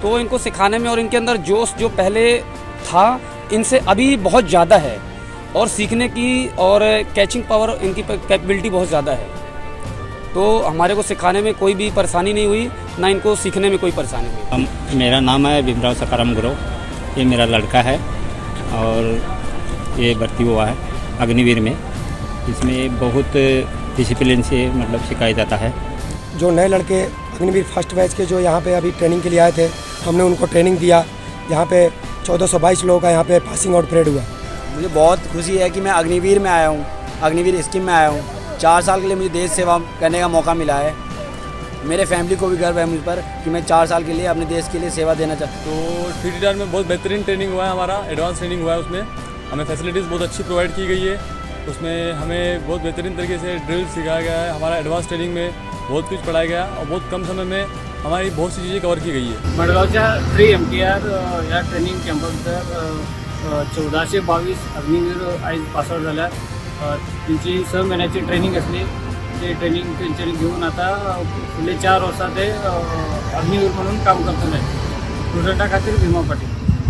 तो इनको सिखाने में और इनके अंदर जोश जो पहले था इनसे अभी बहुत ज़्यादा है, और सीखने की और कैचिंग पावर इनकी कैपेबिलिटी बहुत ज़्यादा है। तो हमारे को सिखाने में कोई भी परेशानी नहीं हुई, ना इनको सीखने में कोई परेशानी हुई। मेरा नाम है भीमराव सकाराम गुरु, ये मेरा लड़का है और ये भर्ती हुआ है अग्निवीर में। इसमें बहुत डिसिप्लिन से मतलब सिखाया जाता है। जो नए लड़के अग्निवीर फर्स्ट बैच के जो यहाँ पे अभी ट्रेनिंग के लिए आए थे, हमने उनको ट्रेनिंग दिया। यहाँ पे 1422 लोगों का यहाँ पे पासिंग आउट परेड हुआ। मुझे बहुत खुशी है कि मैं अग्निवीर में आया हूँ, अग्निवीर स्कीम में आया हूँ। 4 साल के लिए मुझे देश सेवा करने का मौका मिला है। मेरे फैमिली को भी गर्व है मुझ पर कि मैं 4 साल के लिए अपने देश के लिए सेवा देना चाहता हूँ। तो TTR में बहुत बेहतरीन ट्रेनिंग हुआ है, हमारा एडवांस ट्रेनिंग हुआ है। उसमें हमें फैसिलिटीज़ बहुत अच्छी प्रोवाइड की गई है। उसमें हमें बहुत बेहतरीन तरीके से ड्रिल सिखाया गया है। हमारा एडवांस ट्रेनिंग में बहुत कुछ पढ़ाया गया और बहुत कम समय में हमारी बहुत सी चीज़ें कवर की गई है। मडगावच्या 3 MTR या ट्रेनिंग कॅम्पनंतर 1422 अग्निवीर आज पासआउट झाल्या। त्यांची 6 महिन्याची ट्रेनिंग असली, ते ट्रेनिंग त्यांच्यानी घेऊन आता पुढे 4 वर्षात ते अग्निवीर म्हणून काम करतो आहे। स्टुडंटा खातीर भीमा पाटील।